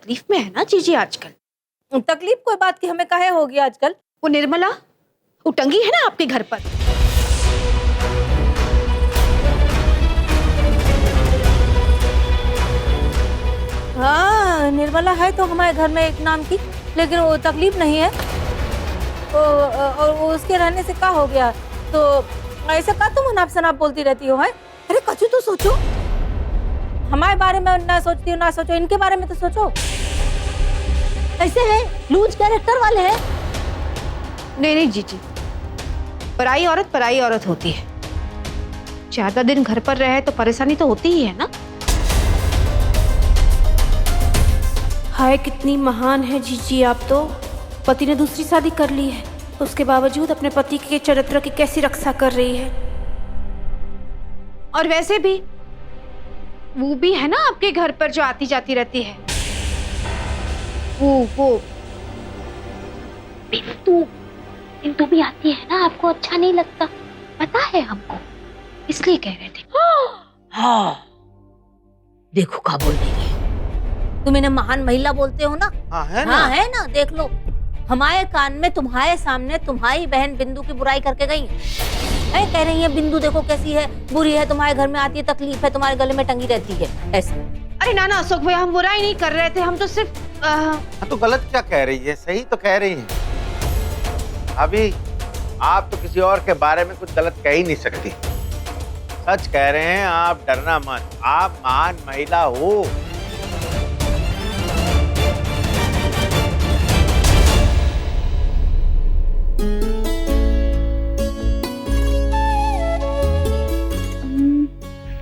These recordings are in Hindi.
तकलीफ में है ना जीजी आजकल। तकलीफ कोई बात की हमें काहे होगी आजकल? वो निर्मला उटंगी है ना आपके घर पर। हाँ, निर्मला है तो हमारे घर में एक नाम की, लेकिन वो तकलीफ नहीं है। और उसके रहने से क्या हो गया? तो ऐसे का तुम अनाप शनाप बोलती रहती हो? है अरे कचू तो सोचो, हमारे बारे में ना सोचती हो ना सोचो, इनके बारे में तो सोचो। ऐसे है लूज कैरेक्टर वाले हैं। नहीं नहीं जीजी, पराई औरत होती है। ज्यादा दिन घर पर रहे तो परेशानी तो होती ही है ना। हाय कितनी महान है जीजी आप तो। पति ने दूसरी शादी कर ली है, उसके बावजूद अपने पति के चरित्र की कैसी रक्षा कर रही है। और वैसे भी वो भी है ना आपके घर पर जो आती जाती रहती है, वो बिंदु भी आती है ना, आपको अच्छा नहीं लगता? पता है हमको, इसलिए कह रहे थे। हाँ देखो क्या बोल रही है। तुम इन्हें महान महिला बोलते हो ना? हाँ है ना? हाँ है ना, देख लो हमारे कान में तुम्हारे सामने तुम्हारी बहन बिंदु की बुराई करके गई है। कह रही है बिंदु देखो कैसी है, बुरी है, तुम्हारे घर में आती है, तकलीफ है, तुम्हारे गले में टंगी रहती है, ऐसे। अरे ना ना अशोक भैया, हम बुराई नहीं कर रहे थे, हम तो सिर्फ हाँ, तो गलत क्या कह रही है? सही तो कह रही है। अभी आप तो किसी और के बारे में कुछ गलत कह ही नहीं सकती। सच कह रहे हैं, आप डरना मत, आप महान महिला हो।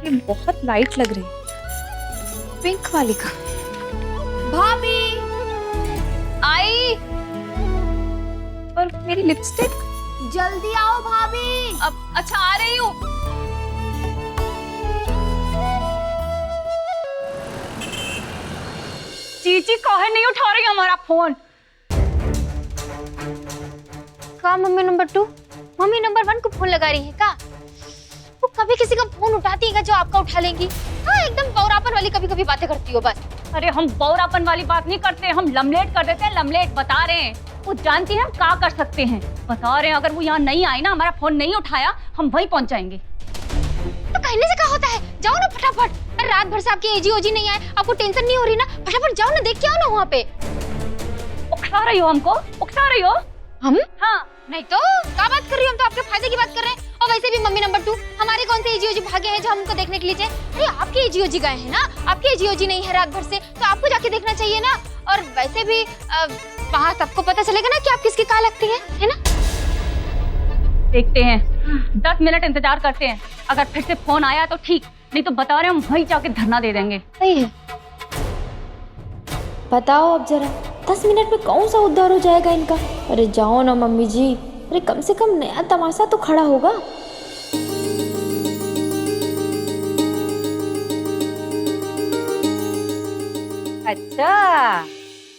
ये बहुत लाइट लग रही है, पिंक वाली का। भाभी आई, और मेरी लिपस्टिक। जल्दी आओ भाभी। अब अच्छा आ रही हूँ। चीची काहे नहीं उठा रही हमारा फोन? का मम्मी नंबर 2 मम्मी नंबर 1 को फोन लगा रही है का? वो कभी किसी का फोन उठाती है जो आपका उठा लेंगी? हाँ एकदम बौरापन वाली कभी कभी बातें करती हो बस। अरे हम बौरापन वाली बात नहीं करते, हम लमलेट कर देते हैं। लमलेट बता रहे हैं, वो जानती है हम क्या कर सकते हैं। बता रहे हैं अगर वो यहाँ नहीं आई ना, हमारा फोन नहीं उठाया, हम वहीं पहुंच जाएंगे। तो कहने से क्या होता है, जाओ ना फटाफट। अरे रात भर से आपके एजी ओजी नहीं आए, आपको टेंशन नहीं हो रही ना? फटाफट जाओ ना, देख के आओ ना वहाँ पे। उकसा रही हो हमको? उकसा रही हो? हम? हाँ नहीं तो क्या बात कर रही हो? हम तो आपके फायदे की बात कर रहे हैं। और वैसे भी मम्मी नंबर 2 हमारे कौन से एजीओजी भागे हैं जो हमको देखने के लिए जाए? अरे आपके एजीओजी गए हैं ना, आपके एजीओजी नहीं है रात भर से, तो आपको जाके देखना चाहिए ना। और वैसे भी वहाँ सबको पता चलेगा ना कि आप किसकी कहाँ लगती है ना? देखते हैं, 10 मिनट इंतजार करते हैं। अगर फिर से फोन आया तो ठीक, नहीं तो बता रहे हैं हम वहीं जाके धरना दे देंगे। सही है। बताओ अब जरा, 10 मिनट में कौन सा उद्धार हो जाएगा इनका? अरे जाओ ना मम्मी जी, अरे कम से कम नया तमाशा तो खड़ा होगा। अच्छा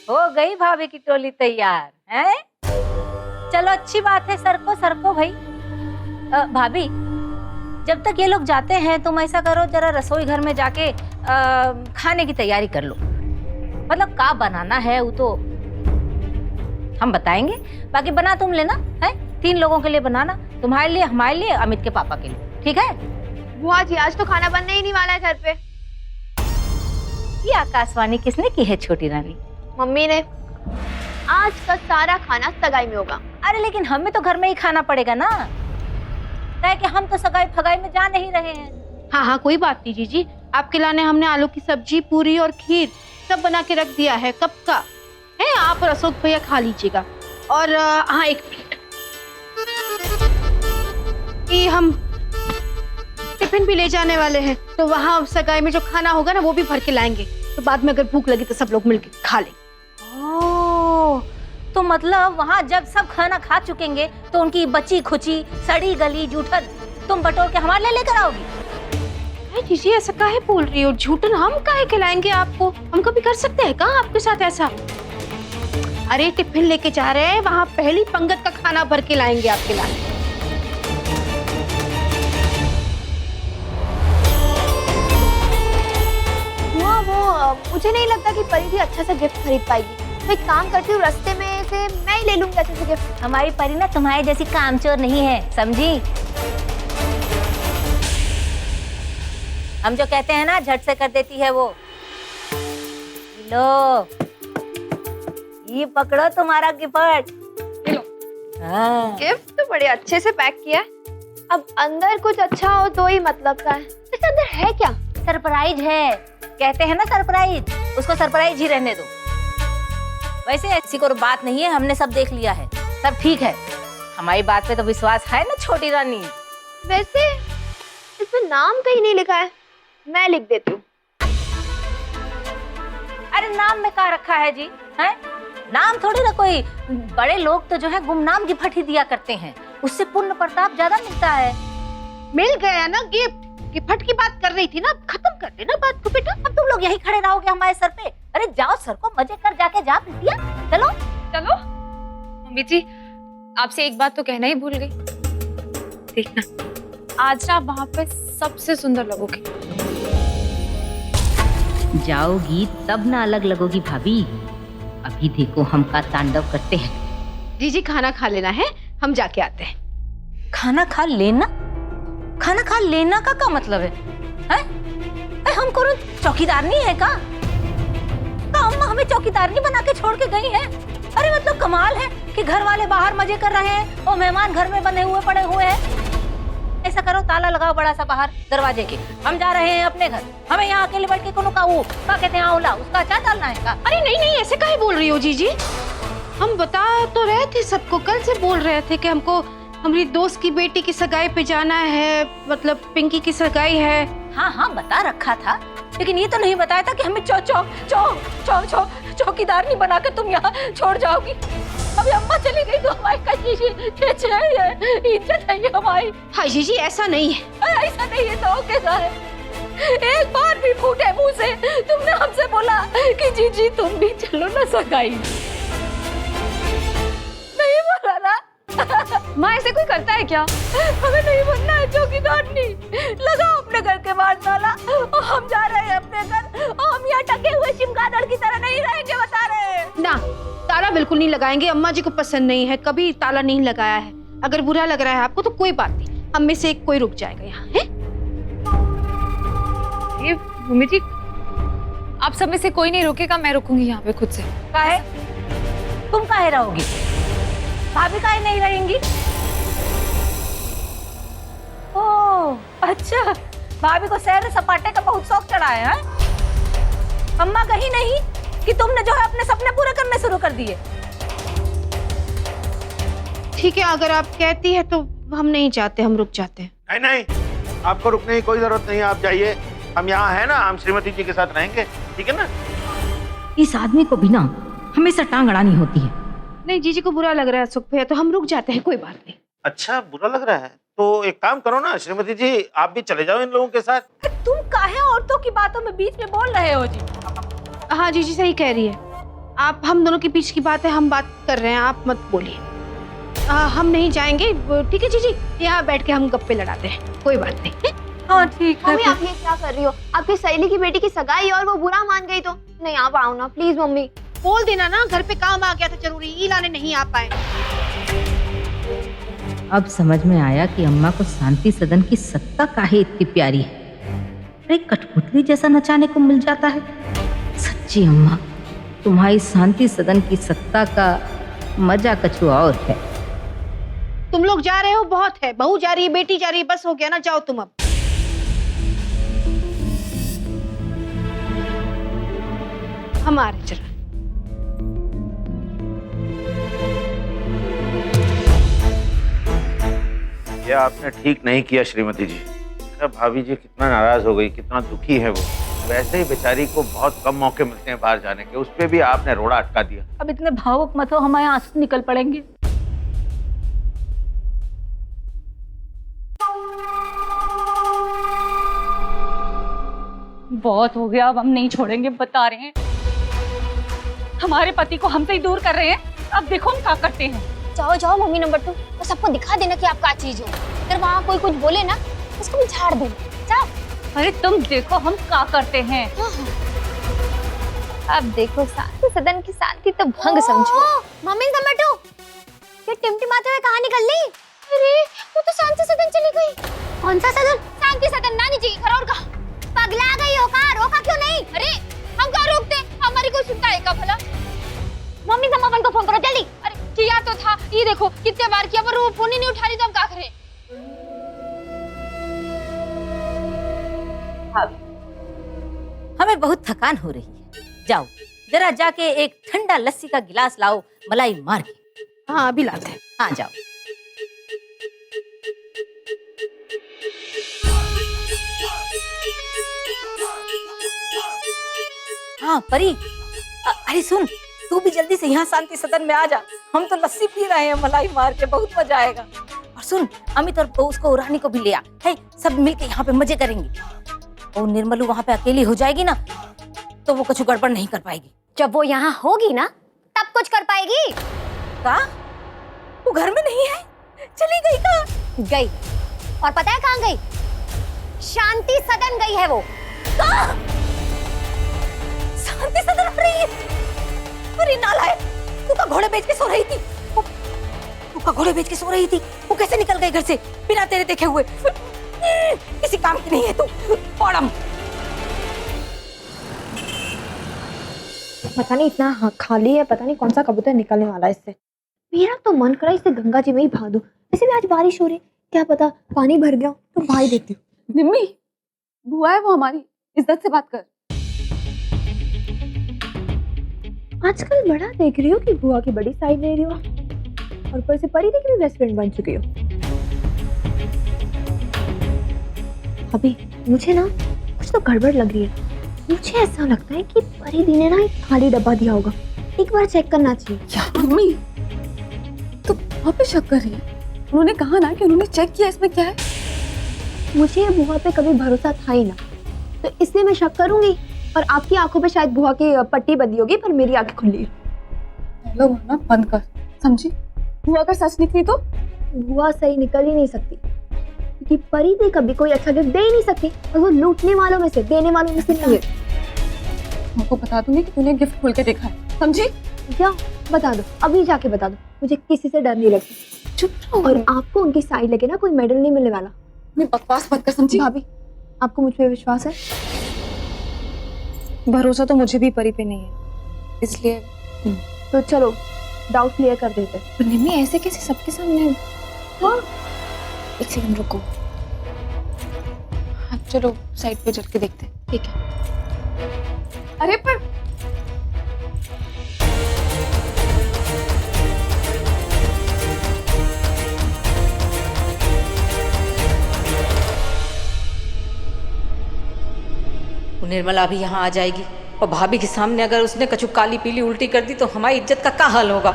हो गई भाभी की टोली तैयार है? चलो अच्छी बात है, सरको सरको भाई। भाभी जब तक ये लोग जाते हैं तुम ऐसा करो, जरा रसोई घर में जाके खाने की तैयारी कर लो। मतलब क्या बनाना है वो तो हम बताएंगे, बाकी बना तुम लेना है। 3 लोगों के लिए बनाना, तुम्हारे लिए, हमारे लिए, अमित के पापा के लिए, ठीक है? बुआ जी आज तो खाना बनने ही नहीं वाला है घर पे। ये आकाशवाणी किसने की है छोटी रानी? मम्मी ने। आज का सारा खाना सगाई में होगा। अरे लेकिन हमें तो घर में ही खाना पड़ेगा ना, क्या कि हम तो सगाई फगाई में जा नहीं रहे हैं। हाँ हाँ कोई बात नहीं जीजी, आपके लाने हमने आलू की सब्जी, पूरी और खीर सब बना के रख दिया है, कब का है। आप और अशोक भैया खा लीजिएगा। और हाँ एक मिनट, कि हम टिफिन भी ले जाने वाले हैं, तो वहाँ सगाई में जो खाना होगा ना वो भी भर के लाएंगे, तो बाद में अगर भूख लगी तो सब लोग मिलकर खा लेंगे। ओह, तो मतलब वहाँ जब सब खाना खा चुकेंगे तो उनकी बची खुची सड़ी गली जूठन तुम बटोर के हमारे लिए लेकर आओगी? जीजी ऐसा काहे बोल रही हो? झूठन हम काहे खिलाएंगे आपको? हम कभी कर सकते हैं कहाँ आपके साथ ऐसा? अरे टिफिन लेके जा रहे हैं, वहाँ पहली पंगत का खाना भर के लाएंगे आपके लिए। वो मुझे नहीं लगता कि परी भी अच्छा सा गिफ्ट खरीद पाएगी। तो एक काम करती हूँ, रास्ते में से मैं ही ले लूंगी अच्छे से गिफ्ट। हमारी परी ना तुम्हारे जैसी कामचोर नहीं है, समझी? हम जो कहते हैं ना झट से कर देती है वो। लो, ये पकड़ो तुम्हारा गिफ्ट। हाँ। गिफ्ट तो बड़े अच्छे से पैक किया है। अब अंदर कुछ अच्छा हो तो ही मतलब का है। इसके अंदर है क्या? सरप्राइज है, कहते हैं ना सरप्राइज, उसको सरप्राइज ही रहने दो। वैसे ऐसी कोई बात नहीं है, हमने सब देख लिया है, सब ठीक है। हमारी बात पे तो विश्वास है ना छोटी रानी? वैसे इसमें नाम कहीं नहीं लिखा है, मैं लिख देती हूँ। अरे नाम में क्या रखा है जी, हैं? नाम थोड़ी ना कोई, बड़े लोग तो जो है गुमनाम गिफ्ट ही दिया करते हैं, उससे पुण्य प्रताप ज्यादा मिलता है। मिल गया ना गिफ्ट। गिफ्ट की बात कर रही थी ना, अब खत्म कर देना बात को बेटा। अब तुम लोग यही खड़े रहोगे हमारे सर पे? अरे जाओ सर को मजे कर जाके जा बिटिया, चलो चलो। मम्मी जी, आपसे एक बात तो कहना ही भूल गई। देखना आज ना वहां पे सबसे सुंदर लगोगे। जाओगी तब ना अलग लगोगी भाभी। अभी देखो हम का तांडव करते हैं। जीजी खाना खा लेना है, हम जाके आते हैं। खाना खा लेना? खाना खा लेना का क्या मतलब है? हम कौन चौकीदार नहीं है का? अम्मा हमें चौकीदार नहीं बना के छोड़ के गई है। अरे मतलब कमाल है कि घर वाले बाहर मजे कर रहे हैं और मेहमान घर में बंधे हुए पड़े हुए हैं। ऐसा करो, ताला लगाओ बड़ा सा बाहर दरवाजे के, हम जा रहे हैं अपने घर। हमें यहाँ अकेले बैठ के कोनो का वो क्या कहते हैं आंवला, उसका अचार डालना है का? अरे नहीं नहीं, ऐसे काहे बोल रही हो जीजी? हम बता तो रहे थे सबको, कल से बोल रहे थे कि हमको हमारी दोस्त की बेटी की सगाई पे जाना है, मतलब पिंकी की सगाई है। हाँ हाँ बता रखा था, लेकिन ये तो नहीं बताया था कि हमें चौकीदार नहीं बना के तुम यहाँ छोड़ जाओगी। अभी अम्मा चली गई तो हमारी इज्जत है ये हमारी। हाँ जीजी ऐसा नहीं है। ऐसा नहीं है तो कैसा है? एक बार भी फूटे मुंह से तुमने हमसे बोला कि जीजी तुम भी चलो ना सगाई? नहीं बोला ना? माँ ऐसे कोई करता है क्या? हमें नहीं बनना है चौकीदार नहीं। लगाओ अपने घर के बाहर ताला और हम जा रहे हैं अपने घर, और हम यहाँ टके हुए चमगादड़ की तरह नहीं रहेंगे, बता रहे हैं ना। ताला बिल्कुल नहीं लगाएंगे, अम्मा जी को पसंद नहीं है, कभी ताला नहीं लगाया है। अगर बुरा लग रहा है आपको तो कोई बात नहीं, हम में से एक कोई रुक जाएगा यहाँ है। ये मम्मी जी, आप सब में से कोई नहीं रुकेगा, मैं रुकूंगी यहाँ पे खुद से। काहे? तुम काहे रहोगी? भाभी काहे नहीं रहेंगी? ओह अच्छा, भाभी को सैर सपाटे का बहुत शौक चढ़ा है। अम्मा कहीं नहीं कि तुमने जो है अपने सपने पूरे करने शुरू कर दिए। ठीक है, अगर आप कहती है तो हम नहीं जाते, हम रुक जाते हैं। नहीं नहीं, आपको रुकने की कोई जरूरत नहीं है, आप जाइए। हम यहाँ है ना, हम श्रीमती जी के साथ रहेंगे, ठीक है ना? इस आदमी को भी ना हमेशा टांग अड़ानी होती है। नहीं जीजी को बुरा लग रहा है सुख भैया, तो हम रुक जाते हैं, कोई बात नहीं। अच्छा बुरा लग रहा है तो एक काम करो ना श्रीमती जी, आप भी चले जाओ इन लोगों के साथ। तुम काहे औरतों की बातों में बीच में बोल रहे हो जी? हाँ जीजी सही कह रही है आप, हम दोनों के बीच की बात है, हम बात कर रहे हैं, आप मत बोलिए। हम नहीं जाएंगे, ठीक है जीजी, यहाँ बैठ के हम गप्पे लड़ाते हैं, कोई बात नहीं। हाँ ठीक है। मम्मी आप ये क्या कर रही हो? आपकी सहेली की बेटी की सगाई और वो बुरा मान गई तो नहीं आप आओ ना प्लीज। मम्मी बोल देना ना, घर पे काम आ गया था जरूरी, ये लाने नहीं आ पाए। अब समझ में आया कि अम्मा को शांति सदन की सत्ता काहे इतनी प्यारी है। अरे कठपुतली जैसा नचाने को मिल जाता है। सच्ची अम्मा, तुम्हारी शांति सदन की सत्ता का मजा कुछ और है। तुम लोग जा रहे हो बहुत है, बहू जा रही है, बेटी जा रही है, बस हो गया ना, जाओ तुम अब। हमारे चलो। ये आपने ठीक नहीं किया श्रीमती जी। भाभी जी कितना नाराज हो गई, कितना दुखी है वो। वैसे ही बेचारी को बहुत कम मौके मिलते हैं बाहर जाने के, उस पे भी आपने रोड़ा अटका दिया। अब इतने भावुक मत हो, हमारे आंसू निकल पड़ेंगे। बहुत हो गया, अब हम नहीं छोड़ेंगे, बता रहे हैं। हमारे पति को हमसे ही दूर कर रहे हैं, अब देखो हम क्या करते हैं। जाओ जाओ मम्मी नंबर 2, तो सबको दिखा देना कि आप क्या चीज हो। अगर वहाँ कोई कुछ बोले ना उसको भी झाड़ दो। जाओ। अरे तुम देखो हम क्या करते हैं। हाँ, हाँ। अब देखो शांति सदन की शांति तो भंग समझो। मम्मी नंबर 2 ये टिमटिमाते हुए कहाँ निकल ली? अरे वो तो शांति सदन चली गई। कौन सा सदन? शांति सदन नानी जी घर। और कहाँ? पगला गई हो का? रोका क्यों नहीं? अरे हम कहाँ रोकते? हमारी कोई सुनता है का भला? मम्मी सम्मा को फोन करो जल्दी। अरे किया तो था, ये देखो कितने बार किया पर वो फोन ही नहीं उठा रही, तो हम क्या करें? हमें बहुत थकान हो रही है, जाओ जरा जाके एक ठंडा लस्सी का गिलास लाओ मलाई मार के। हाँ अभी लाते हैं। हाँ जाओ। हाँ परी, अरे सुन, तू भी जल्दी से यहाँ शांति सदन में आ जा। हम तो लस्सी पी रहे हैं मलाई मार के, बहुत मजा आएगा। और सुन, अमित और उसको रानी को भी ले आ, है सब मिलके यहाँ पे मजे करेंगे। और निर्मलू वहाँ पे अकेली हो जाएगी ना तो वो कुछ गड़बड़ नहीं कर पाएगी। जब वो यहाँ होगी ना तब कुछ कर पाएगी। का? वो घर में नहीं है? चली गई का? गई, और पता है कहाँ गई? शांति सदन गई है वो। शांति सदन हो रही है? अरे नालायक, तू का घोड़े बेच के सो रही थी? तू का घोड़े बेच के सो रही थी? वो कैसे निकल गई घर से बिना तेरे देखे हुए? किसी काम की नहीं है तू, पौड़म। पता नहीं इतना खाली है, पता नहीं कौन सा कबूतर निकलने वाला है इससे। मेरा तो मन करा इससे गंगा जी में ही भाग दूं। वैसे भी आज बारिश हो रही, क्या पता पानी भर गया तो भाई देखती हूँ। निम्मी, बुआ है वो हमारी, इज्जत से बात कर। आजकल बड़ा देख रही हो कि बुआ की बड़ी साइड ले रही हो, और ऊपर से परी की भी बेस्ट फ्रेंड बन चुकी हो। अभी मुझे ना कुछ तो गड़बड़ लग रही है। मुझे ऐसा लगता है कि परी दी ने ना एक खाली डब्बा दिया होगा, एक बार चेक करना चाहिए। क्या मम्मी, तो वहाँ पे शक कर रही है? उन्होंने कहा ना कि उन्होंने चेक किया, इसमें क्या है? मुझे बुआ पे कभी भरोसा था ही ना, तो इसलिए मैं शक करूंगी। और आपकी आंखों पे शायद बुआ की पट्टी बंदी होगी, पर मेरी आंखें खुली है। लोग ना बंद कर, समझी? बुआ अगर सच निकली तो? बुआ सही निकल ही नहीं सकती, क्योंकि परी दी कभी कोई अच्छा गिफ्ट दे ही नहीं सकती, और वो लूटने वालों में से, देने वालों में से नहीं है। आपको बता दूंगी कि तूने गिफ्ट खोल के देखा है, समझी? जाओ बता दो, अभी जाके बता दो, मुझे किसी से डर नहीं लगता। चुप रहो। और आपको उनकी साइड लगे ना, कोई मेडल नहीं मिलने वाला। मैं बकवास मत कर, समझी? भाभी, आपको मुझ पे विश्वास है? भरोसा तो मुझे भी परी पे नहीं है, इसलिए। तो चलो डाउट क्लियर कर देते हैं। पर निम्मी ऐसे कैसे सबके सामने? हाँ, एक सेकंड रुको। हाँ चलो साइड पे चल के देखते हैं, ठीक है? अरे पर निर्मला भी यहाँ आ जाएगी, और भाभी के सामने अगर उसने कछु काली पीली उल्टी कर दी तो हमारी इज्जत का क्या हाल होगा।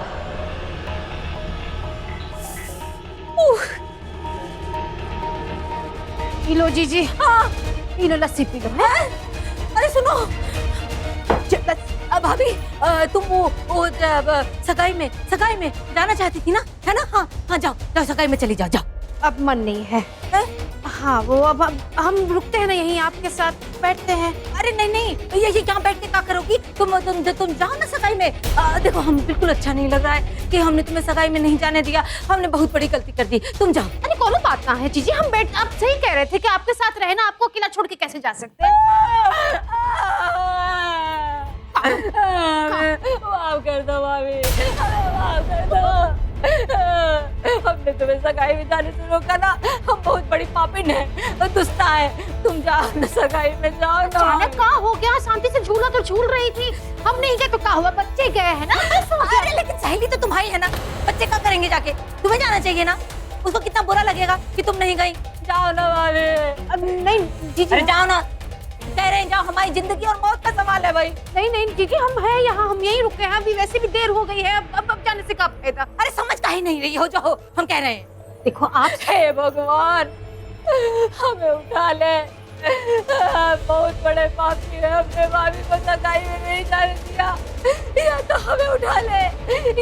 पी लो जीजी। हाँ पी लो, लस्सी पी लो। अरे सुनो, भाभी, तुम वो सगाई में जाना चाहती थी ना, है ना? हाँ हाँ जाओ जाओ, सगाई में चली जाओ, जाओ। अब मन नहीं है। हाँ वो अब हम रुकते हैं ना, यहीं आपके साथ बैठते हैं। अरे नहीं नहीं, ये यहाँ बैठ के क्या करोगी? तुम जाओ ना सगाई में। देखो, हम बिल्कुल अच्छा नहीं लग रहा है कि हमने तुम्हें सगाई में नहीं जाने दिया। हमने बहुत बड़ी गलती कर दी, तुम जाओ। अरे कौन बात कहाँ है जीजी, हम बैठ, आप सही कह रहे थे कि आपके साथ रहे ना, आपको अकेला छोड़ के कैसे जा सकते हैं? माफ कर दो भाभी, माफ कर दो। हमने तुम्हें सगाई में जाने से रोका ना, हम बहुत बड़ी पापिन है, दुष्टा है। तुम जाओ ना, सगाई में जाओ ना। अचानक क्या हो गया? शांति से झूला तो झूल रही थी, हम नहीं गए तो क्या हुआ? बच्चे गए हैं ना। अरे लेकिन सहेली तो तुम्हारी है ना, बच्चे क्या करेंगे जाके? तुम्हें जाना चाहिए ना, उसको कितना बुरा लगेगा कि तुम नहीं गई। जाओ ना भाभी। अब नहीं जीजी, अरे जाओ ना, कह रहे हैं जाओ, हमारी जिंदगी और मौत का सवाल है भाई। नहीं नहीं जीजी, हम हैं यहाँ, हम यहीं रुके हैं, अभी वैसे भी देर हो गई है, अब जाने से क्या फायदा? अरे समझ काहे नहीं रही हो, जाओ, हम कह रहे हैं। देखो आप, हे भगवान, हमें उठा ले, बहुत बड़े पापी है, हमने भाभी को सगाई में नहीं जाने दिया, या तो हमें उठा ले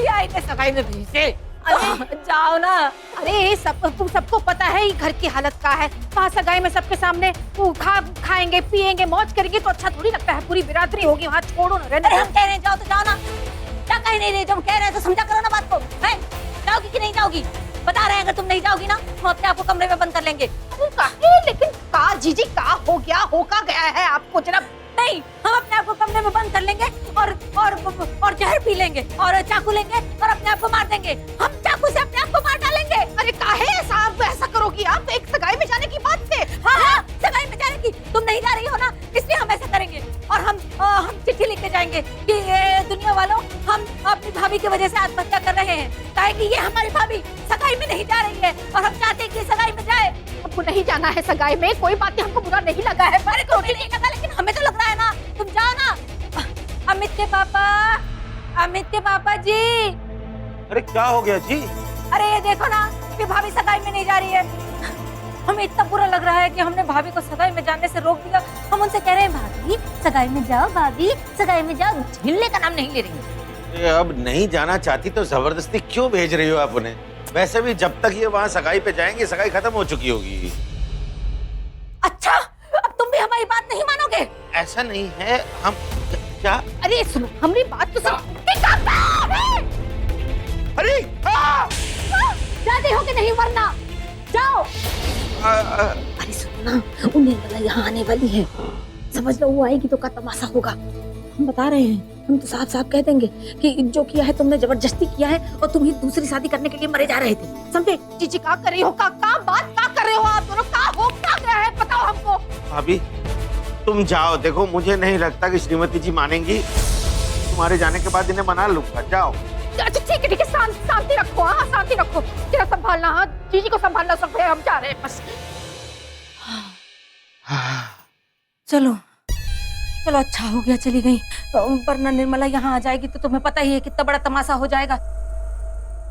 या इन्हें सगाई में भेज दे। अरे जाओ ना। अरे तुम सबको पता है ये घर की हालत का है। वहाँ सगाई में सबके सामने वो खाएंगे पिएंगे मौज करेंगे तो अच्छा थोड़ी लगता है। पूरी बिरादरी होगी वहाँ, छोड़ो ना रहने अरे दो। हम कह रहे हैं जाओ तो जाओ ना, क्या कह नहीं रहे, तुम कह रहे हैं तो समझा करो ना बात को। हैं? जाओगी कि नहीं जाओगी? बता रहे हैं अगर तुम नहीं जाओगी ना हम अपने आप को कमरे में बंद कर लेंगे। लेकिन का जीजी का हो गया, होका गया है आपको जरा। नहीं, हम अपने आप को कमरे में बंद कर लेंगे और जहर पी लेंगे और चाकू लेंगे और अपने आप को मार देंगे। हम चाकू से अपने आप को मार डालेंगे। अरे काहे ऐसा करोगी आप एक सगाई में जाने की बात से? हाँ, सगाई में जाने की। तुम नहीं जा रही हो ना, इसलिए हम ऐसा करेंगे। और हम चिट्ठी लिख के जाएंगे कि ये दुनिया वालों, हम अपनी भाभी की वजह से आत्महत्या कर रहे हैं। कहेंगे ये हमारी भाभी सगाई में नहीं जा रही है और हम चाहते हैं कि सगाई में जाए। हमको नहीं जाना है सगाई में, कोई बात नहीं, हमको बुरा नहीं लगा है। अरे तुम्हें नहीं लगा लेकिन हमें तो लग रहा है ना। तुम जाओ ना। अमित के पापा जी। अरे क्या हो गया जी? अरे ये देखो ना कि भाभी सगाई में नहीं जा रही है। हमें इतना बुरा लग रहा है कि हमने भाभी को सगाई में जाने से रोक दिया। हम उनसे कह रहे हैं भाभी सगाई में जाओ, भाभी सगाई में जाओ, झिलने का नाम नहीं ले रही। अब नहीं जाना चाहती तो जबरदस्ती क्यों भेज रही हो आप उन्हें? वैसे भी जब तक ये वहाँ सगाई पे जाएंगे सगाई खत्म हो चुकी होगी। अच्छा, अब तुम भी हमारी बात नहीं मानोगे? ऐसा नहीं है, हम क्या? अरे सुनो हमारी बात तो सुनो। अरे जाते हो कि नहीं वरना जाओ। अरे सुनो ना, उन्हें वाला यहाँ आने वाली है, समझ लो वो आएगी तो का तमाशा होगा। हम बता रहे हैं, हम तो साफ साफ कह देंगे कि जो किया है तुमने जबरदस्ती किया है और तुम ही दूसरी शादी करने के लिए मरे जा रहे थे, समझे? जीजी का कर रही हो, का बात का कर रहे हो आप दोनों, का हो क्या गया है बताओ हमको। भाभी तुम जाओ, देखो मुझे नहीं लगता कि श्रीमती जी मानेंगी। तुम्हारे जाने के बाद इन्हें मना लूंगा, जाओ। अच्छा ठीक है, शांति रखो। हाँ शांति रखो, जरा संभालना। हाँ जीजी को संभालना, सब हम जा रहे हैं बस। चलो अच्छा हो गया चली गई, वरना निर्मला यहाँ आ जाएगी तो तुम्हें पता ही है कितना बड़ा तमाशा हो जाएगा।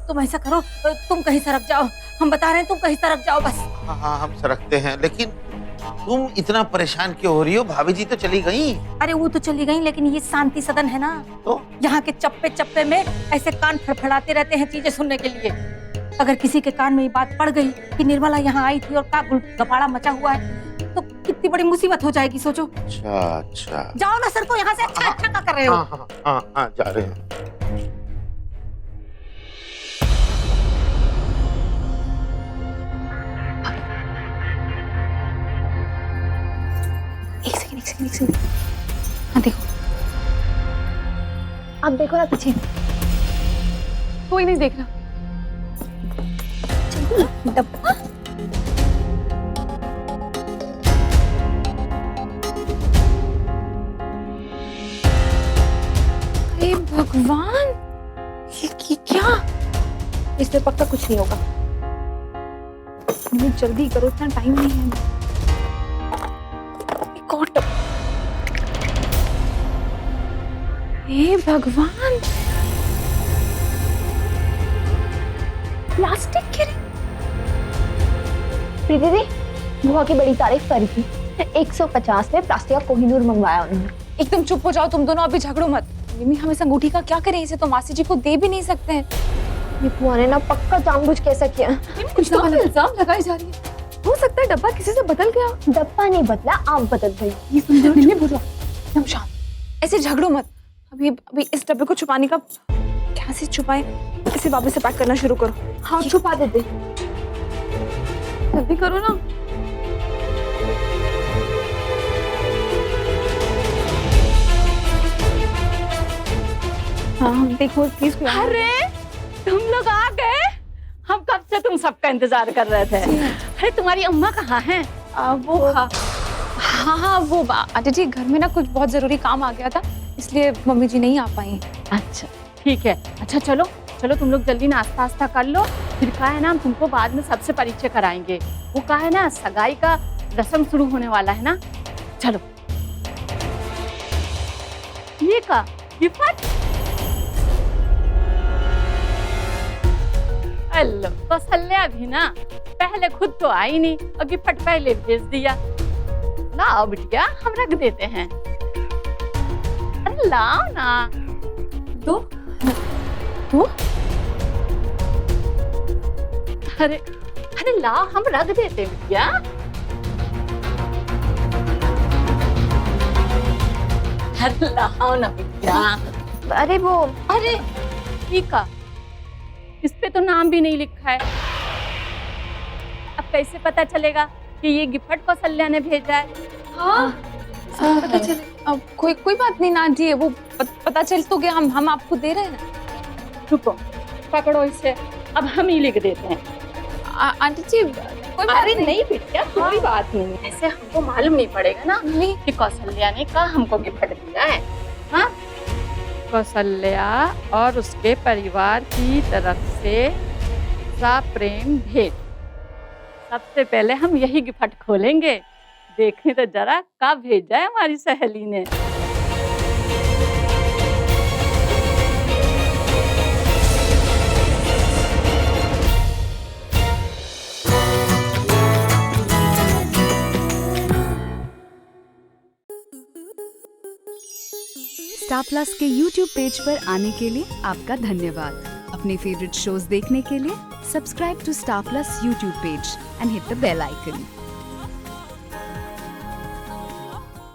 तुम ऐसा करो, तुम कहीं सरक जाओ, हम बता रहे हैं तुम कहीं सरक जाओ बस। हाँ हम सरकते हैं, लेकिन तुम इतना परेशान क्यों हो रही हो? भाभी जी तो चली गई। अरे वो तो चली गई लेकिन ये शांति सदन है ना, तो यहाँ के चप्पे चप्पे में ऐसे कान फड़फड़ाते रहते हैं चीजें सुनने के लिए। अगर किसी के कान में ये बात पड़ गई कि निर्मला यहाँ आई थी और का गपाड़ा मचा हुआ है तो कितनी बड़ी मुसीबत हो जाएगी, सोचो। अच्छा जाओ ना सर को यहाँ से। अच्छा क्या कर रहे हो? हाँ जा रहे हैं। एक सेकंड। हाँ देखो, आप देखो ना पीछे, कोई नहीं देख रहा। डब्बा। अरे भगवान, ये क्या? इसमें पक्का कुछ नहीं होगा। जल्दी करो, इतना टाइम नहीं है। कॉट, हे भगवान, प्लास्टिक की रिंग। प्रीति दी बुआ की बड़ी तारीफ करी थी। 150 में प्लास्टिक का कोहिनूर मंगवाया उन्होंने। एकदम चुप हो जाओ तुम दोनों, अभी झगड़ो मत। मिमी, हम इस अंगूठी का क्या करें? इसे तो मासी जी को दे भी नहीं सकते हैं। ये बुआ ने ना पक्का जानबूझ के ऐसा किया। कुछ तो इल्जाम लगाई जा रही है। हो सकता है डब्बा किसी से बदल गया। डब्बा नहीं बदला, आप बदल गई। ये सुन मिमी, बोलो एकदम शांत, ऐसे झगड़ो मत। अभी इस डब्बे को छुपाने का क्या से छुपाए, इसे वापस से पैक करना शुरू करो। हाँ छुपा देते। जल्दी करो ना। हाँ देखो प्लीज। अरे तुम लोग आ गए, हम कब से तुम सबका इंतजार कर रहे थे। अरे तुम्हारी अम्मा कहाँ हैं? वो हाँ वो आंटी जी, घर में ना कुछ बहुत जरूरी काम आ गया था, इसलिए मम्मी जी नहीं आ पाई। अच्छा ठीक है, अच्छा चलो तुम लोग जल्दी नाश्ता कर लो, फिर का है ना हम तुमको बाद में सबसे परिचय कराएंगे। वो का है ना सगाई का रस्म शुरू होने वाला है ना, चलो। ये का गिफ्ट, हेलो तो सल्ल्या भी ना, पहले खुद तो आई नहीं और गिफ्ट पहले भेज दिया। लाओ बिटिया, हम रख देते हैं। अरे लाओ ना। दो अरे अरे ला, हम रख देते हैं बिटिया। अरे लाओ ना बिटिया। अरे वो अरे ठीक है, इस पे तो नाम भी नहीं लिखा है। अब कैसे पता चलेगा कि ये गिफ्ट कौशल्या ने भेजा है? पता चले। अब कोई बात नहीं ना जी, वो पता चल तो गया, हम आपको दे रहे हैं। रुको, पकड़ो इसे, अब हम ही लिख देते हैं। आंटी जी कोई बात अरे नहीं बेटिया, कोई बात नहीं, ऐसे हमको मालूम नहीं पड़ेगा ना नहीं। कि कौशल्या ने का हमको गिफ्ट दिया है। हाँ, कौशल्या और उसके परिवार की तरफ से सप्रेम भेंट। सबसे पहले हम यही गिफ्ट खोलेंगे, देखें तो जरा कब भेजा है हमारी सहेली ने। स्टार प्लस के YouTube पेज पर आने के लिए आपका धन्यवाद। अपने फेवरेट शोज देखने के लिए subscribe to Star Plus YouTube page and hit the bell icon.